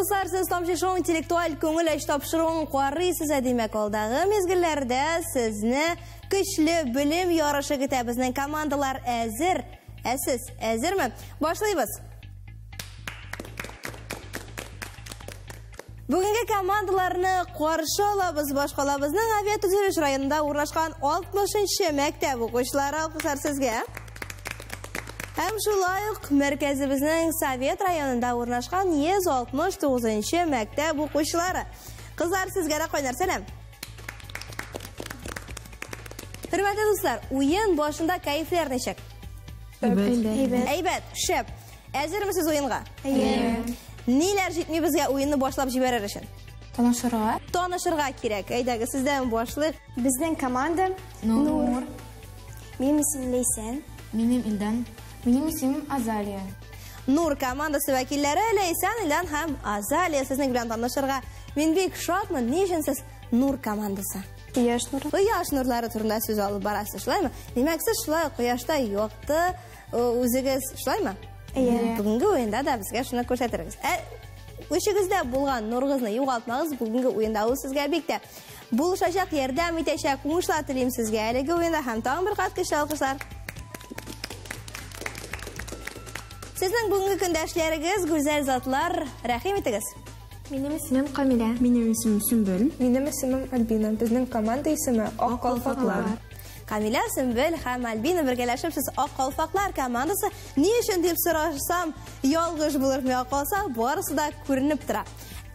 Dostlar, siz Tomşeşoğun intellektual көңіл әш тапшыруын қуаррысыз әдемек алдағы мезгіллерді сізні күшлі білім ярышы кітабызның командалар әзір. Әсіз, әзірмі? Башлайбыз. Бүгінгі командаларыны қуаршы алабыз, башқалабызның авиа түзеліш районында орнашқан 60-шы мәктәп оқушылары алқышар сізге. Әм шулайық мәркәзіміздің Совет районында орнашқан 169-шы мәктәп оқушылары. Қызлар, сізге де қойнар сәлем. Хүрмәтті достар, ойын башында кайфлер нешек? Әйбәт, шәп. Әзірмісіз ойынға? Нелер жетмей бізге ойынны башлап жіберер үшін? Танышырға. Танышырға керек. Әйдәгі, сізден башлық. Біздің команда Нур. Менің ісім Лейсен. Менің Илдан. Менің ісім Азалия. Нур командасы вәкилләре Лейсен, Илдан һәм Азалия сіздің білен танышырға. Мен бек шатмын, не үшін сіз Нур командасы? Құяш нұры. Құяш нұрлары турында сөз алып барасыз, шылай ма? Демек, сіз шылай құяшта йоқты, өзіңіз шылай ма? Бүгінгі ойында да бізге шыны көрсетіріңіз. Өшігізде болған нұрғызны еуғалтмағыз, бүгінгі ойында ол сізге бекті. Бұл шашақ ердәм етешек ұңышла тілейм сізге. Әлігі ойында һәм тағын бір қат кіші алқышлар. Сіздің бүгінгі күндәшлеріңіз, гүзәл затлар, рәхим етігіз. Менің ісімім Камиля. Менің ісімім Сүмбіл. Менің ісімім Альбина. Біздің команда ісімі Ақ Қалфақлар. Камиля, Сүмбіл һәм Альбина біргеләшіп сіз Ақ Қалфақлар командасы не үшін деп сұрашсам, ялғыш бұлыр ме қалса, барысы да көрініп тұра.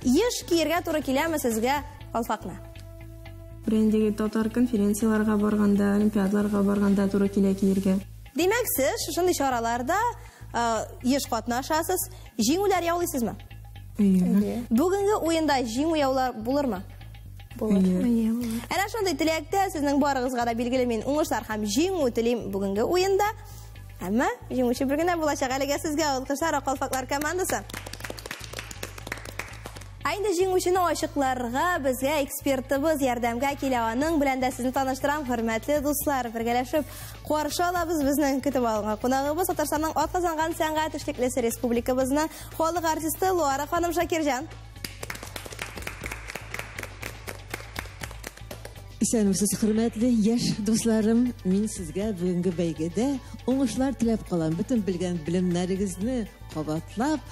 Еш киерге туры келемі сізге қалфақна? Брендегі татар конференцияларға барғанда, олимпиадаларға барғанда туры келе киерге. Демек, сіз шынды шараларда еш қатнашасыз, жеңулер яулайсыз ма? Бүгінгі ойында жеңу яулар болыр ма? Әнә шындай тілекті сіздің барығызға да белгілі мен ұңышлар һәм жеңу тілейм бүгінгі ойында. Әмі жеңуші біргіне болашақ әліге сізге ұлқыштар Ақ Қалфақлар командасы. Айында жеңушіні ашықларға бізге экспертіміз ярдәмге келеуаның біләнді сізін таныштырам, хөрмәтлі достар. Біргелешіп қуаршы алабыз біздің күтіп алынға. Қонағыбыз Татарстанның атқазанған сәнғат іштеклесі республикабызның халық артисті Луара ханым Шакиржан. Исәнмесез, хөрмәтле яшь дусларым, мин сезгә бүгенге бәйгедә уңышлар теләп калам. Бүтән белгән белемнәрегезне кабатлап,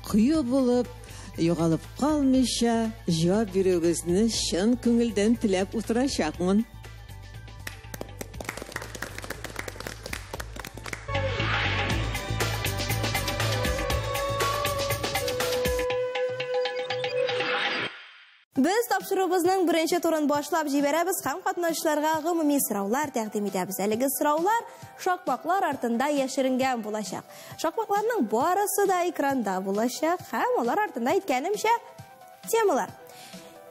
кыю булып, югалып калмыйча җавап бирүегезне чын күңелдән теләп утырачакмын. Біз тапшырыбызның бірінші турын башлап жиберәбіз һәм қатнашчыларға гомуми сұраулар тәкъдим итәбез. Әлеге сұраулар шақпақлар артында яшірінген болашақ. Шақпақларның барысы да экранда болашақ һәм олар артында иткәнемчә темалар.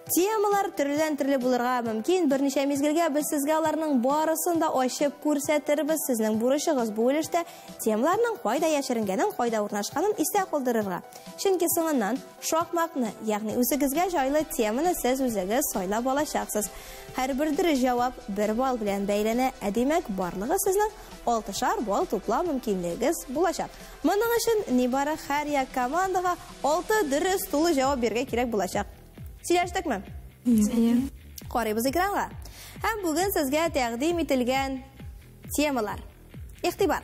Темалар түрлі булырга мөмкин. Берничә мезгелгә без сезгә аларның барысын да ачып күрсәтербез. Сезнең бурычыгыз бу өлештә темаларның кайда яшеренгәнен, кайда урнашканын истә калдырырга. Чөнки соңыннан шакмакны, ягъни үзегезгә җайлы теманы сез үзегез сайлап алачаксыз. Һәрбер дөрес җавап 1 балл белән бәйләнә. Димәк, барлыгы сезнең 6 балл туплау мөмкинлегегез булачак. Моның өчен нибары һәр як командага 6 дөрес тулы җавап бирергә кирәк булачак. Сөйләштекме? Карыйбыз экранга. Һәм бүген сезгә тәкъдим ителгән темалар. Игътибар.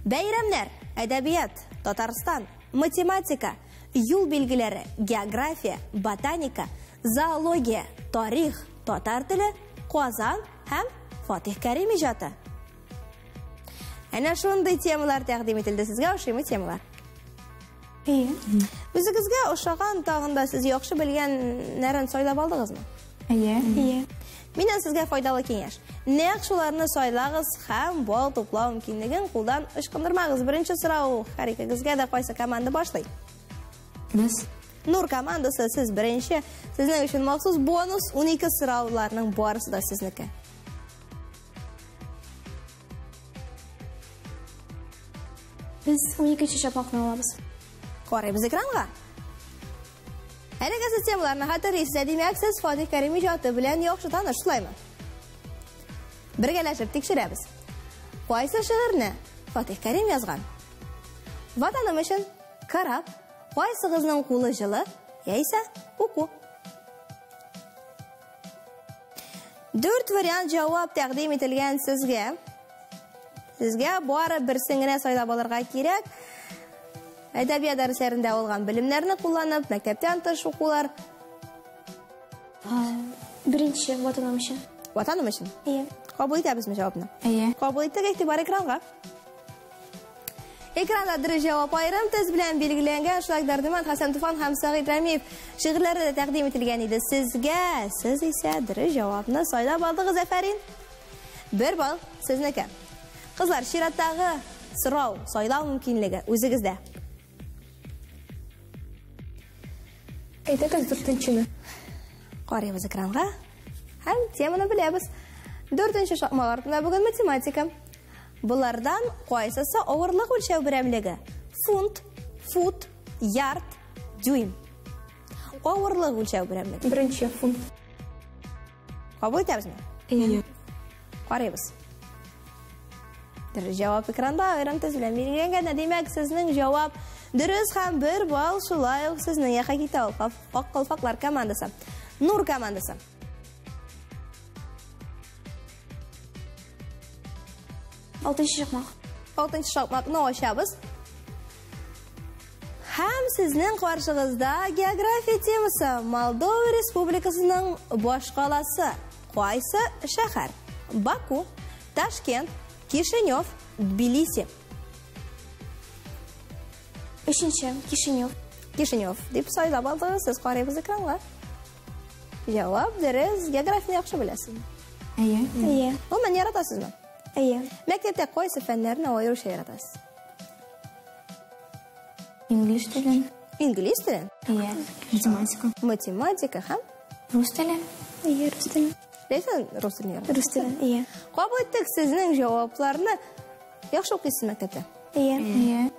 Бәйрәмнәр, әдәбият, Татарстан, математика, юл билгеләре, география, ботаника, зоология, тарих, татар теле, Казан һәм Фатих Кәрим иҗаты. Әнә шундый темалар тәкъдим ителде сезгә, ошымы темалар. Үзегезгә ошаган тагында сез яхшы белгән нәрсәне сайлап алдыгызмы? Миннән сезгә файдалы киңәш. Нәкъ шуларны сайлагыз һәм балл туплау мөмкинлеген кулдан ычкындырмагыз. Беренче сорау һәр икегезгә дә кайсы команда башлый? Без. Нур командасы сез беренче. Сезнең өчен махсус бонус 12 сорауларның барысы да сезнеке. Біз 12-ші шапақны алабыз. Карыйбыз экранга. Әлеге системаларны хәтерисез, димәк, сез Фатих Кәрим иҗаты белән яхшы таныш, шулаймы? Бергәләшеп тикшерәбез. Кайсы шигырьне Фатих Кәрим язган? Ватаным өчен карап, кайсыгызның кулы җылы, яисә уку. 4 вариант җавап тәкъдим ителгән сезгә. Сезгә бары берсен генә сайлап алырга кирәк. Әдәбият дәресләрендә алган белемнәрне кулланып, мәктәптән тыш укулар. Беренче ватаным өчен. Ватаным өчен. Кабул итәбезме җавапны? Кабул иттек, игътибар экранга. Экранда дөрес җавап аерым тез белән билгеләнгән Шлагдардыман Хәсән Туфан һәм Сәгыйд Рәмиев шигырьләре дә тәкъдим ителгән иде сезгә. Сез исә дөрес җавапны сайлап алдыгыз, афәрин. 1 балл сезнеке. Кызлар, чираттагы сорау, сайлау мөмкинлеге үзегездә. Әйтегез 4-нчене. Карыйбыз экранга. Һәм теманы беләбез. 4-нче шакмак артында бүген математика. Булардан кайсысы авырлык үлчәү берәмлеге? Фунт, фут, ярд, дюйм. Авырлык үлчәү берәмлеге. Беренче фунт. Кабул итәбезме? Карыйбыз. Дөрес җавап экранда аерым тез белән билгеләнгән. Димәк, сезнең җавап дөрес һәм 1 балл шулай ук сезнең якка китә ул. Ак калфаклар командасы. Нур командасы. 6-нчы шакмак. 6-нчы шакмакны ачабыз. Һәм сезнең каршыгызда география темасы. Молдова Республикасының баш каласы. Кайсы шәһәр? Баку, Ташкент, Кишинев, Тбилиси. 3-нче Кишинев. Кишинев дип сайлап алдыгыз. Сез карыйбыз экранга. Җавап дөрес. Географияны яхшы беләсез. Ул мәне яратасызмы? Мәктәптә кайсы фәннәрне аеруча яратасыз? Инглиш телен. Инглиз телен? Математика. Математика һәм Рус теле. Рус телен. Ләйсән рус телен яратасыз. Рус телен. Кабул иттек, сезнең җавапларны яхшы укыйсыз мәктәптә.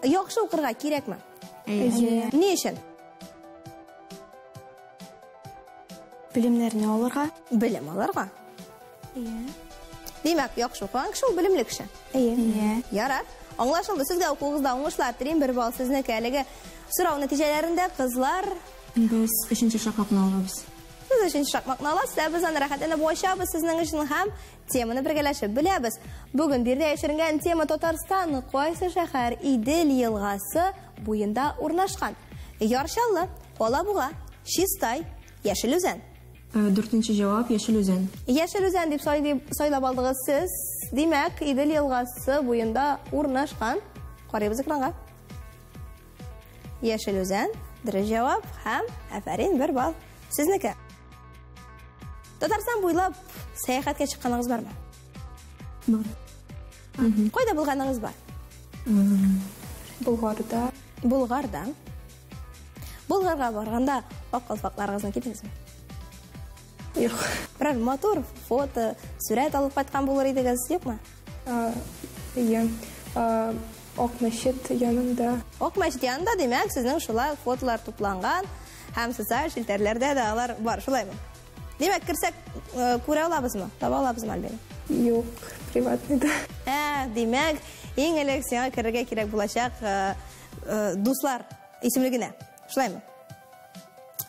Яхшы укырга кирәкме? Ни өчен? Белемнәрне алырга. Белем алырга. Димәк, яхшы укыган кеше ул белемле кеше. Ярар. Аңлашылды. Сезгә укугызда уңышлар телим. 1 балл сезнеке. Әлеге сорау нәтиҗәләрендә кызлар Без 3-нче шакмакны алабыз. Сез 3-нче шакмакны аласыз. Без аны рәхәтләнеп ачабыз сезнең өчен һәм теманы бергәләшеп беләбез. Бүген бирдә яшеренгән тема Татарстан кайсы шәһәр Идел елгасы буенда урнашкан? Яршаллы, Алабуга, Чистай, Яшел Үзән. 4-нче җавап Яшел Үзән. Яшел Үзән дип сайлап алдыгыз сез. Димәк, Идел елгасы буенда урнашкан. Карыйбыз экранга. Яшел Үзән, дөрес җавап һәм афәрин 1 балл сезнеке. Татарстан буйлап сәяхәткә чыкканыгыз бармы? Бар. Кайда булганыгыз бар? Булгарда. Булгарда. Булгарга барганда ак калфакларыгызны китегезме? Юк. Бер мотор, фото, сүрәт алып кайткан булыр идегез, юкмы? Ак мәчет янында. Ак мәчет янында, димәк, сезнең шулай фотолар тупланган һәм социаль челтәрләрдә дә алар бар, шулаймы? Димәк, кирсәк күрә алабызмы? Таба алабызмы әлбәттә? Юк, приватныйда. Димәк, иң элек сиңа керергә кирәк булачак дуслар исемлегенә. Шулаймы?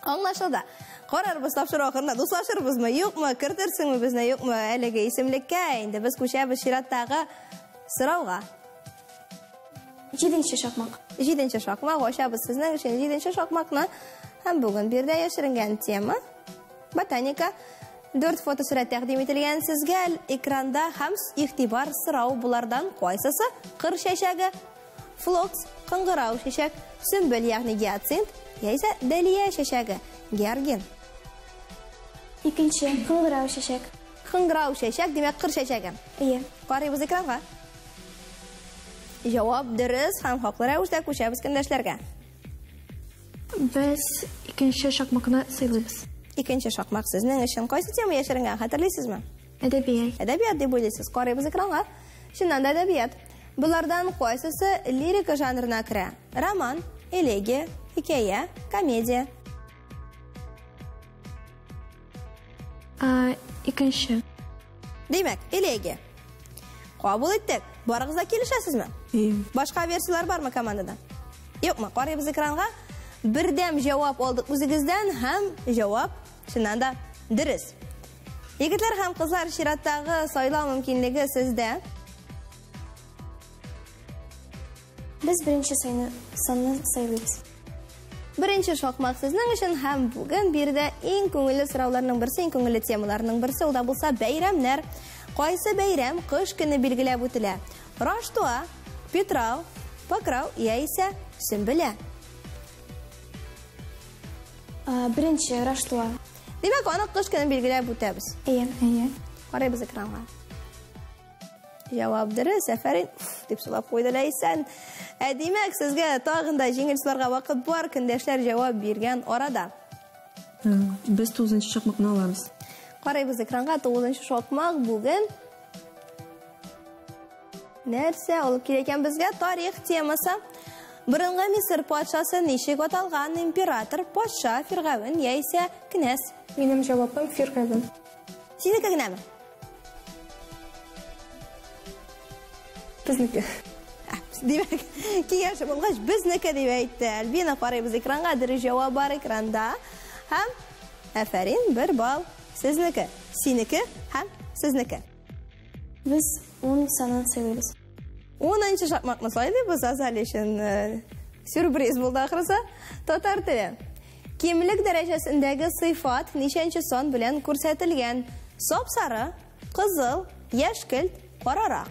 Аңлашылды. Карарбыз тапшыру ахырында дуслашырбызмы, юкмы, кертерсеңме безне, юкмы, әлеге исемлеккә. Инде без күчәбез чираттагы сорауга. 7-нче шакмак. 7-нче шакмак ачабыз сезнең өчен 7-нче шакмакны. Һәм бүген бирдә яшеренгән тема ботаника. 4 фотосурәт тәкъдим ителгән сезгә экранда һәм игътибар сорау булардан кайсысы? Кыр чәчәге, флокс, кыңгырау чәчәк, сөмбел ягъни гиацинт, яисә дәлия чәчәге, георгин. 2-нче кыңгырау чәчәк. Кыңгырау чәчәк, димәк кыр чәчәге. Карыйбыз экранга. Җавап дөрес һәм хаклы рәвештә күчәбез көндәшләргә. Без 2-нче шакмакны сайлыйбыз. 2-нче шакмак сезнең өчен кайсы тема яшеренгән, хәтерлисезме? Әдәбият. Әдәбият дип уйлыйсыз. Карыйбыз экранга. Чыннан да әдәбият. Булардан кайсысы лирика жанрына керә? Роман, элегия, хикәя, комедия. 2-нче. Димәк, элегия. Кабул иттек. Барыгыз да килешәсезме? Башка версиялар бармы командада? Юкмы? Карыйбыз экранга. Birden cevap aldık üzügüzden hem cevap şundan da dürüst. Yigitler hem kızlar şirattagı saylaw mümkinligi sizde. Biz birinchi sanni saylaymiz. Birinchi şokmak sizning için hem bugün bir de eng ko'ngilli so'rovlarning birisi, eng ko'ngilli temalarning birisi, u da bo'lsa bayramlar. Qaysi bayram qish kuni belgilab o'tiladi? Rojdestvo, Petrov, Pokrov yoki Sumbula? Birinchi Rojdestvo. Demak, uni qish kuni belgilab o'tamiz. Iya. Qaraymiz ekranga. Javob diri safarin deb so'rab qo'ydilar esan. Demak, sizga tog'inda jingilchilarga vaqt bor, kundashlar javob bergan orada. Biz 9-chaqmoqni olamiz. Qaraymiz ekranga, 9-chaqmoq bugun narsa olib kelgan bizga? Tarix temasi. Birinchi Misr podshasi nechik atalgan? Imperator, podsha, Fir'avn yoki knyaz? Benim cevabım Fir'avn. Sizniki nima? Bizniki. Demak, kengashi bo'lgach bizniki deb aytdi. Albina, qaraymiz ekranga, diri javob bor ekranda. Ham afarin, 1 ball sizniki. Seniki ham sizniki. Biz 10 sanani saylaymiz. 10-chaqmoqni saylaydi. Biz azalishin syurpriz bo'ldi oxirisi. Tatar tili. Kimlik darajasindagi sifat nechanchi son bilan ko'rsatilgan? Sop-sari, qizil, yashil, qoraroq.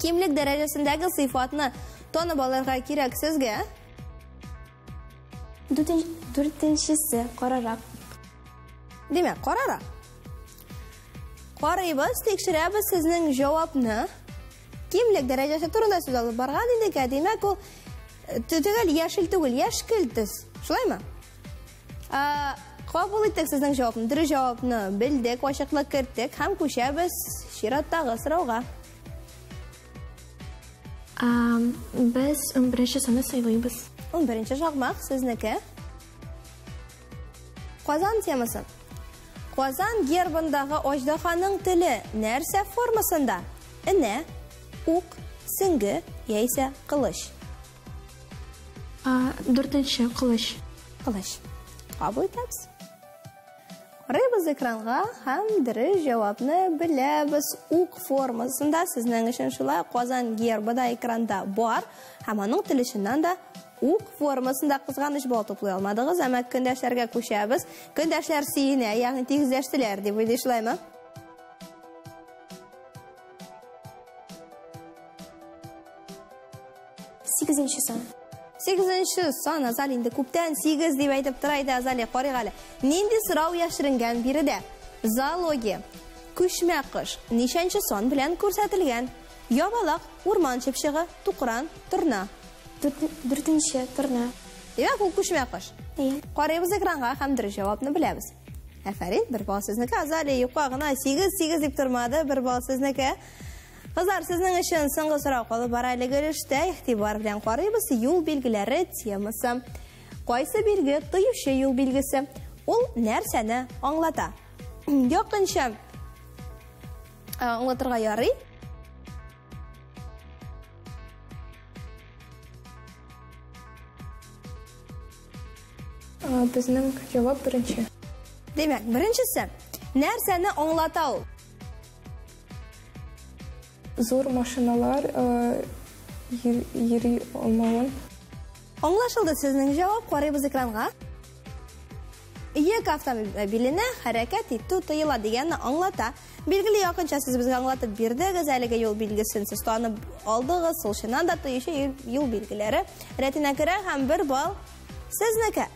Kimlik darajasindagi sifatni tanib olishga kerak sizga? 4-si qoraroq. Demak, qoraroq. Qaraymiz, tekshiramiz sizning javobni. Kimlik darajasi turida so'z olib borgan edik, demak u tugal yashil tugul, yashil. Shulaymi? Qabul etdik sizning javobni. Dir javobni bildik, ochiqlik kiritdik, ham ko'shamiz shiratdagi so'rovga. Biz 11-chi sanni saylaymiz. 11-chaqmoq sizniki. Qozon temasi. Qozon gerbindagi ajdahoning tili narsa formasida? Ina, o'q, singi yoki qilich? 4-chi qilich. Qilich. Qabul etamiz. Qaraymiz ekranga, ham diri javobni bilamiz. O'q formasida sizning uchun shulay Qozon gerbida ekranda bor. Hammaning tilishidan da o'q formasida qizg'anish bol to'play olmadingiz, ammo kundashlarga ko'shamiz. Kundashlar siyni, ya'ni tegizlashdilar deb o'ylayman. Sakkizinchi son. 8-son azal endi ko'pdan 8 deb aytib turaydi azali qarag'ali. Nindi so'rov yashiringan birida zoologiya ko'chma qish nechanchi son bilan ko'rsatilgan? Yovaloq, o'rmon chipshig'i, tuqran, turna. 4-chi turna. Demak, u ko'chma qish. Qaraymiz ekranga, hamdir javobni bilamiz. Afarin, 1 ball sizniki. Azali yuqog'ini 8 deb turmadi, 1 ball sizniki. Qizlar, sizning uchun so'nggi so'rov qolib boraylik olishda e'tibor bilan qaraymiz. Yo'l belgilari temasi. Qaysi belgi tuyushi yo'l belgisi? U narsani anglatadi. Yoqincha anglatirga yo'riy. Bizning javob birinchi. Demak, birinchisi narsani anglatadi. Zo'r mashinalar yeri olmagan. Anglashildi sizning javob. Qaraymiz ekranga. Yuk avtomobilini harakat etdi, to'yila deganni anglata. Belgili yoqincha siz bizga anglatib berdiz, aliga yo'l belgisini siz tanib oldingiz, o'shadan da to'yishi yo'l belgilari. Retinakira ham 1 ball sizniki.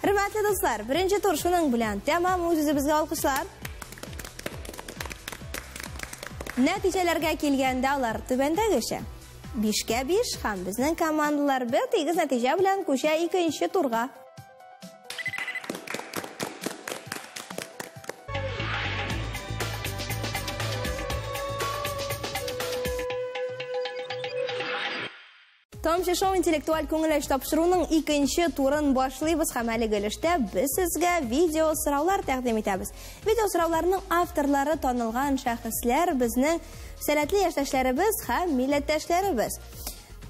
Hurmatli do'stlar, birinchi tur shuning bilan tamom. O'zingiz bizga olqishlar. Natijalarga kelganda ular tubandagicha 5ga 5 ham bizning komandalar bir tegiz natija bilan ko'sha 2-chi turga. Tomchi show intellektual ko'ngillish topshiruvining 2-chi turini boshlaymiz. Hamalik bo'lishda biz sizga video so'rovlar taqdim etamiz. Video so'rovlarining avtorlari tanilgan shaxslar bizning san'atli yoshdashlarimiz ham millatdoshlarimiz.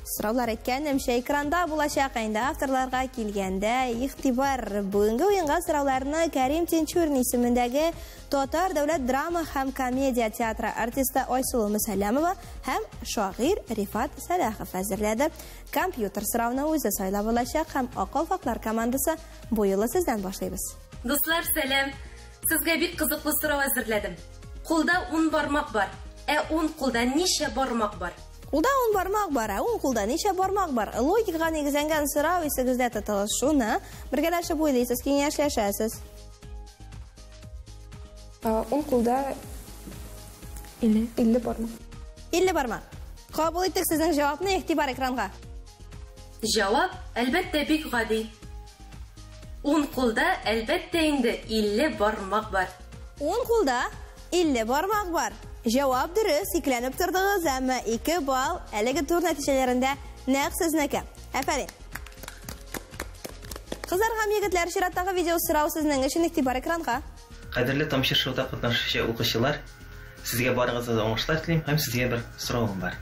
Сұраулар әйткәнемчә экранда булачак инде авторларга килгәндә игътибар. Бүгенге уенга сұрауларны Кәрим Тинчурин исемендәге Татар дәүләт драма һәм комедия театры артисты Айсылу Мөсәлләмова һәм шагыйрь Рифат Сәләхов әзерләде. Компьютер сорауны үзе сайлап алачак һәм Акыл фактлар командасы бу юлы сездән башлыйбыз. Дуслар, сәлам. Сезгә бик кызыклы сорау әзерләдем. Кулда 10 бармак бар. 10 кулда ничә бармак бар? Кулда 10 бармак бар, 10 кулда ничә бармак бар? Логикага нигезләнгән сорау исегездә тотылыш. Шуны бергәләшеп уйлыйсыз, киңәшләшәсез. 10 кулда 50 бармак. 50 бармак. Кабул иттек сезнең җавапны, игътибар экранга. Җавап әлбәттә бик гади. 10 кулда әлбәттә инде 50 бармак бар. 10 кулда 50 бармак бар. Җавап дөрес, икләнеп тордыгыз, әмма 2 балл әлеге тур нәтиҗәләрендә нәкъ сезнеке. Афәрин. Кызлар һәм егетләр, чираттагы видео сорау сезнең өчен, игътибар экранга. Кадерле Тамчы шоуда катнашучы укучылар, сезгә барыгызга уңышлар телим һәм сезгә бер соравым бар.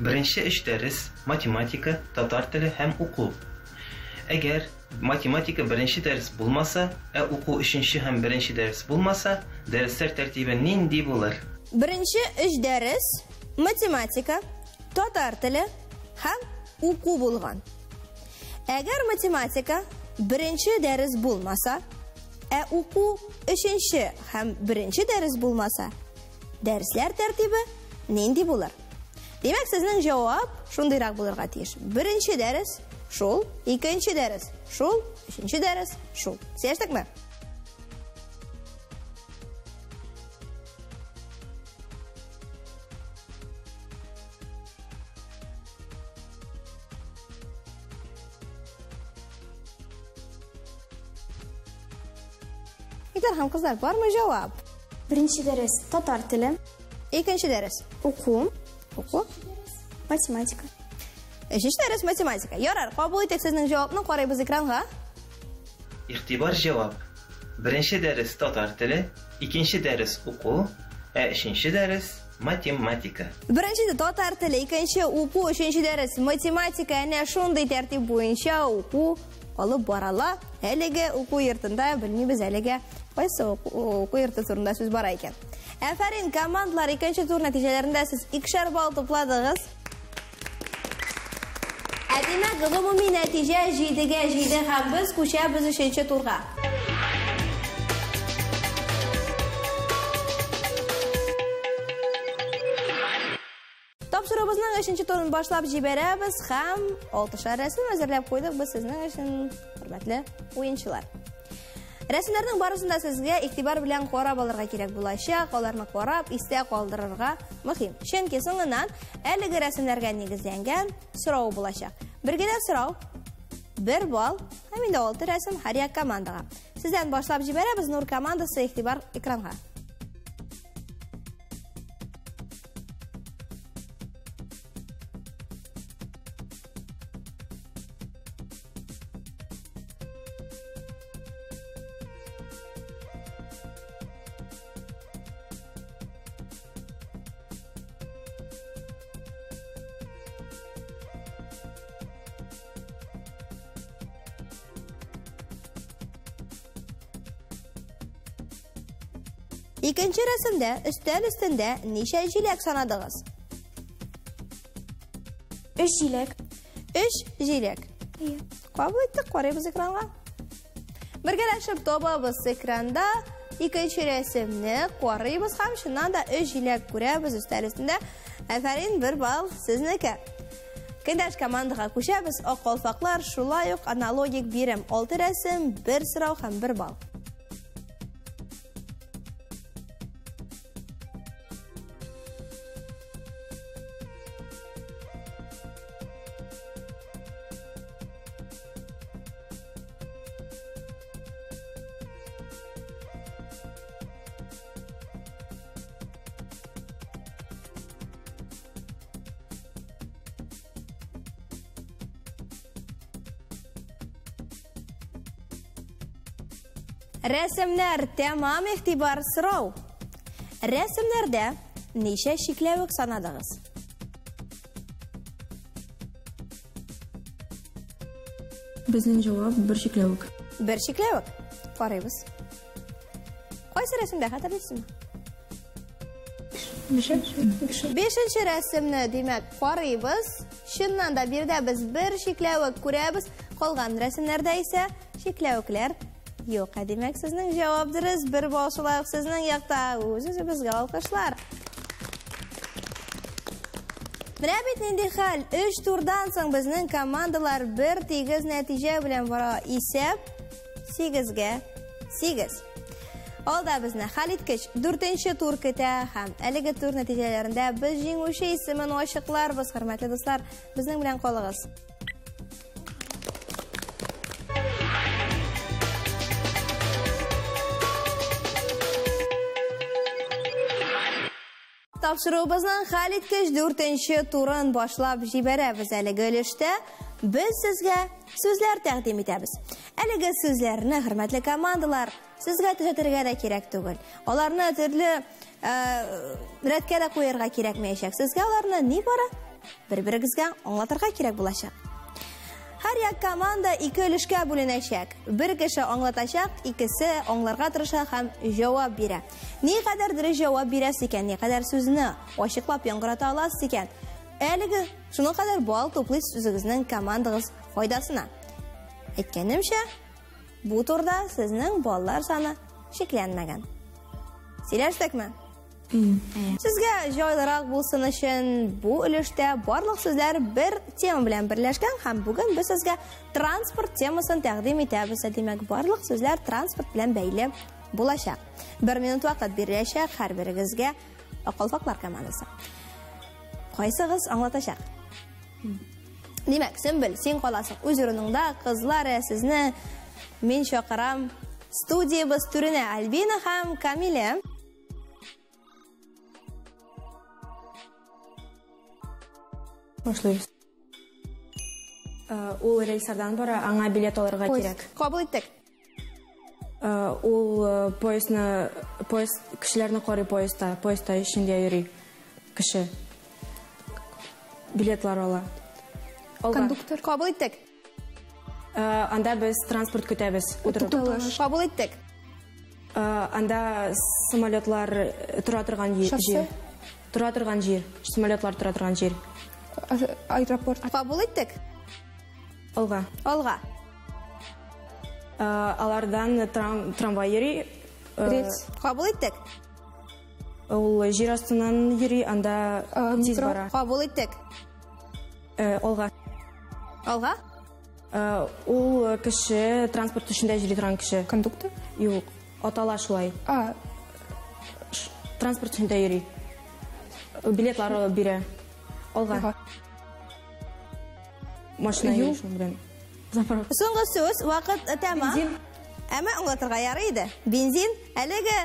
Беренче 3 дәрес математика, татар теле һәм уку. Әгәр математика беренче дәрес булмаса, уку 3нче һәм беренче дәрес булмаса, дәресләр тәртибе нинди булыр? Беренче 3 дәрес математика, татар теле һәм уку булган. Әгәр математика беренче дәрес булмаса, уку 3нче һәм беренче дәрес булмаса, дәресләр тәртибе нинди булыр? Демәк, сезнең җавап шундыйрак булырга тиеш. Беренче дәрес шул, икенче дәрес шул, өченче дәрес шул. Сездекме? Егетләр һәм кызлар, бармы җавап? Беренче дәрес татар теле, Икенче дәрес уку, математика. Өченче дәрес математика. Ярар, кабул итик сезнең җавапны, карыйбыз экранга. Игътибар җавап. Беренче дәрес татар теле, икенче дәрес уку, өченче дәрес математика. Беренче татар теле, икенче уку, өченче дәрес математика. Әнә шундый тәртип буенча уку алып барала. Әлеге уку йортында белмибез, әлеге кайсы уку йорты турында сүз бара икән. Афәрин, командалар, икенче тур нәтиҗәләрендә сез 2 балл тупладыгыз. Әдимәк, гомуми нәтиҗә 7-гә 7 һәм без күчәбез 3нче турга. Тапшырыбызның 3нче турын башлап җибәрәбез һәм 6 рәсем әзерләп куйдык без сезнең өчен, хөрмәтле уенчылар. Рәсемнәрнең барысында сезгә игътибар белән карап алырга кирәк булачак, аларны карап, истә калдырырга мөһим. Чөнки соңыннан әлеге рәсемнәргә нигезләнгән сорау булачак. Бер генә сорау, 1 балл, һәм инде 6 рәсем һәр як командага. Сездән башлап җибәрәбез, Нур командасы, игътибар экранга. Икенче рәсемдә өстәл өстендә ничә җиләк санадыгыз? 3 җиләк. 3 җиләк. Кабул иттек, карыйбыз экранга. Бергәләшеп табабыз экранда. Икенче рәсемне карыйбыз һәм шуннан да 3 җиләк күрәбез өстәл өстендә. Афәрин, 1 балл сезнеке. Кендәш командага күчәбез. Акыл факлар, шулай ук аналогик бирем. 6 рәсем, 1 сорау һәм 1 балл. Рәсемнәр тәмам игътибар сорау. Рәсемнәрдә ничә чикләвек санадыгыз? Безнең җавап бер чикләвек. Бер чикләвек. Карыйбыз. Кайсы рәсемдә хәтерлисезме? Бешенче рәсемне, димәк, карыйбыз. Чыннан да бирдә без бер чикләвек күрәбез. Калган рәсемнәрдә исә чикләвекләр юк. Димәк, сезнең җавап дөрес. Бер башылайык сезнең якта. Үзебезгә алкышлар. Менә бит нинди хәл. 3 турдан соң безнең командалар бер тигез нәтиҗә белән бара. Исәп 8-гә 8. Алда безне хәл иткеч 4нче тур көтә һәм әлеге тур нәтиҗәләрендә без җиңүче исемен ачыкларбыз. Хөрмәтле дуслар, безнең белән калыгыз. Тапшыруыбызның хәл иткеч 4нче турын башлап җибәрәбез. Әлеге өлештә без сезгә сүзләр тәкъдим итәбез. Әлеге сүзләрне, хөрмәтле командалар, сезгә төзәтергә дә кирәк түгел. Аларны төрле рәткә дә куярга кирәкмәячәк. Сезгә аларны ни бара? Бер-берегезгә аңлатырга кирәк булачак. Һәр як команда 2 өлешкә бүленәчәк. Бер кеше аңлатачак, икесе аңларга тырыша һәм җавап бирә. Ни кадәр дөрес җавап бирәсез икән, ни кадәр сүзне ачыклап яңгырата аласыз икән, әлеге шуның кадәр бал туплыйсыз үзегезнең командагыз файдасына. Әйткәнемчә, бу турда сезнең баллар саны шикләнмәгән. Сөйләштекме? Сезгә җайлырак булсын өчен бу өлештә барлык сүзләр бер тема белән берләшкән һәм бүген без сезгә транспорт темасын тәкъдим итәбез. Димәк, барлык сүзләр транспорт белән бәйле булачак. 1 минут вакыт биреләчәк һәрберегезгә акылфаклар командасы. Кайсыгыз аңлатачак? Димәк, Сөмбел, син каласың үз урыныңда, кызлар, сезне мин чакырам студиябыз түренә. Альбина һәм Камилә. Башлыйбыз. Ул рейсардан бара, аңа билет алырга кирәк. Кабул иттек. Ул поезд кешеләрне карый поездда эчендә йөри кеше. Билетлар ала. Кондуктор. Кабул иттек. Анда без транспорт көтәбез. Кабул иттек. Анда самолетлар тора торган җир. Тора торган җир. Самолетлар тора торган җир. Аэропорт. Кабул иттек. Алга. Алга. Алардан трамвай йөри. Рельс. Кабул иттек. Ул җир астыннан йөри, анда тиз бара. Кабул иттек. Алга. Алга. Ул кеше транспорт эчендә йөри торган кеше. Кондуктор. Юк, атала шулай. Транспорт эчендә йөри. Билетлар бирә. Алга. Машина йөри шуның белән. Заправка. Соңгы сүз, вакыт тәмам. Әмма аңлатырга ярый иде. Бензин, әлеге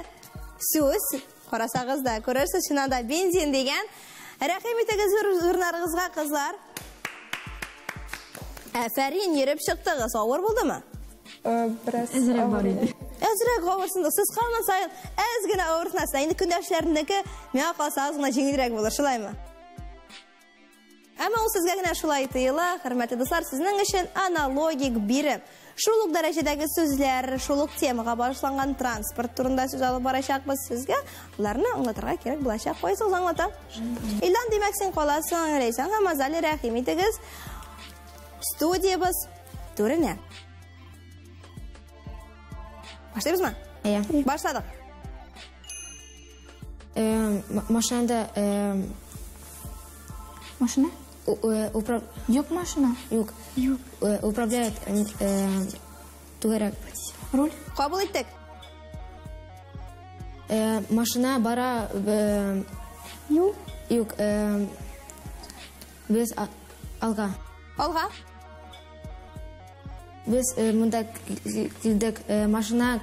сүз, карасагыз да күрерсез, шунда да бензин дигән. Рәхим итегез урыннарыгызга, кызлар. Афәрин, йөреп чыктыгыз, авыр булдымы? Бераз Әзрәк бар иде. Әзрәк авырсында, сез калган сайын әз генә авырсынасыз. Инде көндәшләрнеке миңа калсагыз гына җиңелрәк булыр, шулаймы? Әмма ул сезгә генә шулай тоела, хөрмәтле дуслар, сезнең өчен аналогик биреп, шул ук дәрәҗәдәге сүзләр, шул ук темага башланган транспорт турында сүз алып барачакбыз сезгә. Уларны аңлатырга кирәк булачак. Кайсыгыз аңлата? Илдан, димәк, син каласың, Рәйсан һәм Азали, рәхим итегез. Студиябыз түренә. Башлыйбызмы? Башладык. Машинада... Машина? Юк машина. Юк. Управляет түгәрәк. Руль? Кабул иттек. Машина бара... Юк. Юк. Без алга. Алга. Без монда килдек. Машина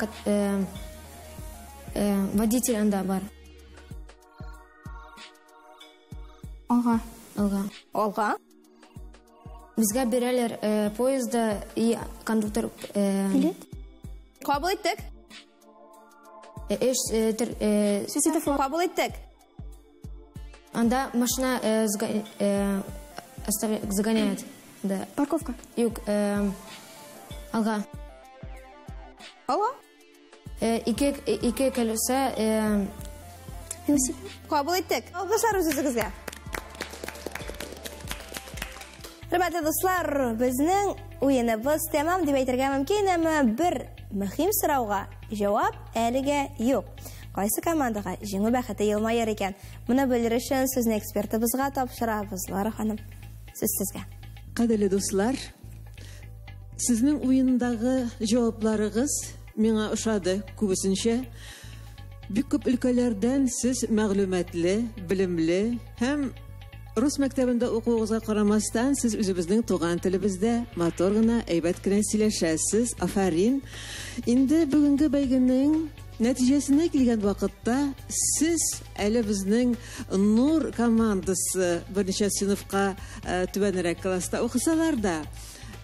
водитель анда бар. Алга. Алга. Алга. Безгә бирәләр поездда и кондуктор... Билет? Кабул иттек. Светофор. Кабул иттек. Анда машина загоняет. Да. Парковка. Юк. Алга. Алга? Ике колеса Велосипед. Кабул иттек. Алкышлар үзегезгә. Хөрмәтле дуслар, безнең уеныбыз тәмам дип әйтергә мөмкин, әмма бер мөһим сорауга җавап әлегә юк. Кайсы командага җиңү бәхете елмаер икән? Моны белер өчен сезне экспертыбызга тапшырабыз, Лара ханым. Сүз сезгә. Кадерле дуслар, сезнең уендагы җавапларыгыз миңа ошады күбесенчә. Бик күп өлкәләрдән сез мәгълүматлы, белемле һәм рус мәктәбендә укуыгызга карамастан сез үзебезнең туган телебездә матур гына, әйбәт кенә сөйләшәсез. Афарин. Инде бүгенге бәйгенең нәтиҗәсенә килгән вакытта сез әле безнең Нур командасы берничә сыйныфка түбәнрәк класста укысалар да,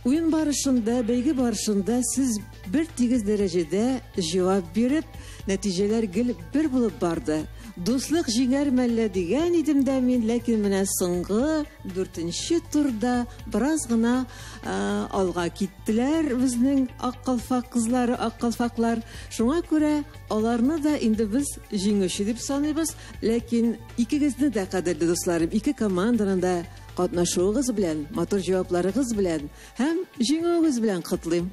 уен барышында, бәйге барышында сез бер тигез дәрәҗәдә җавап биреп, нәтиҗәләр гел бер булып барды. Дуслык җиңәр мәллә дигән идем дә мин, ләкин менә соңгы 4нче турда бераз гына алга киттеләр безнең ак калфак кызлары, ак калфаклар. Шуңа күрә аларны да инде без җиңүче дип саныйбыз, ләкин икегезне дә, кадерле дусларым, ике команданың да катнашуыгыз белән, матур җавапларыгыз белән һәм җиңүегез белән котлыйм.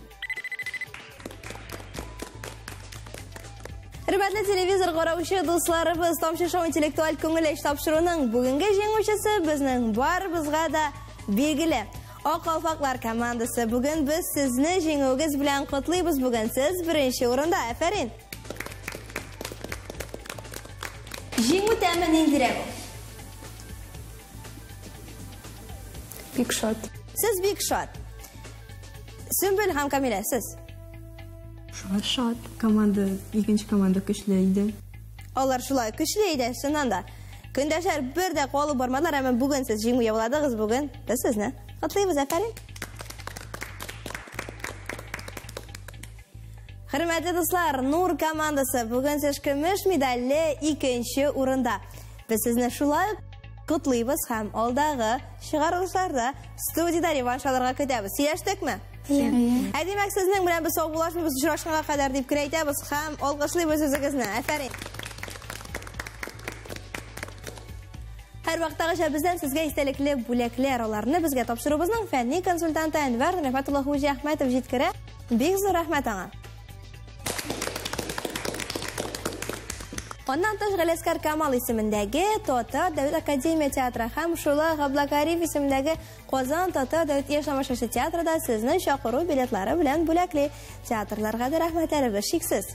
Хөрмәтле телевизор караучы дусларыбыз, Тамчы шоу интеллектуаль күңел эш тапшыруның бүгенге җиңүчесе безнең барыбызга да билгеле. Ак калфаклар командасы. Бүген без сезне җиңүегез белән котлыйбыз. Бүген сез беренче урында. Афәрин. Җиңү тәме ниндирәк? Бик шат. Сез бик шат. Сөмбел һәм Камилә, сез? Шат. Команда, икенче команда көчле иде. Алар шулай көчле иде, шуннан да. Көндәшләр бер дә калып бармадылар, әмма бүген сез җиңү яуладыгыз бүген. Без сезне котлыйбыз, Афәрин. Хөрмәтле дуслар, Нур командасы бүген сез көмеш медальле икенче урында. Без сезне шулай котлыйбыз һәм алдагы чыгарылышларда студияда реванш алырга көтәбез. Сөйләштекме? Әдимәк сезнең белән без саубулашмабыз, очрашканга кадәр дип кирәйтәбез һәм алкышлыйбыз үзегезне. Афәрин. Һәр вакыттагыча бездән сезгә истәлекле бүләкләр аларны безгә тапшырубызның фәнни консультанты Әнвәр Рәфәтулла Хуҗа Әхмәтов җиткерә. Бик зур рәхмәт аңа. Оннан тыш Галескар Камал исемендәге Татар Дәүләт Академия театры һәм Шула Габлакарев исемендәге Казан Татар Дәүләт яшь тамашачы театрында сезне чакыру билетлары белән бүләкли. Театрларга да рәхмәтләребез шиксез.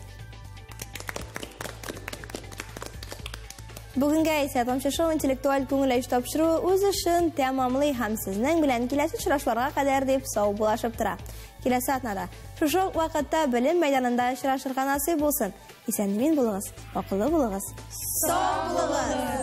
Бүгенгә исә Тамчы шоу интеллектуаль күңел эш тапшыру үз эшен тәмамлый һәм сезнең белән киләсе очрашларга кадәр дип саубулашып тора. Киләсе атнада шушы вакытта белем мәйданында очрашырга насыйп булсын. Исән-имин булыгыз, акыллы булыгыз. Сау булыгыз.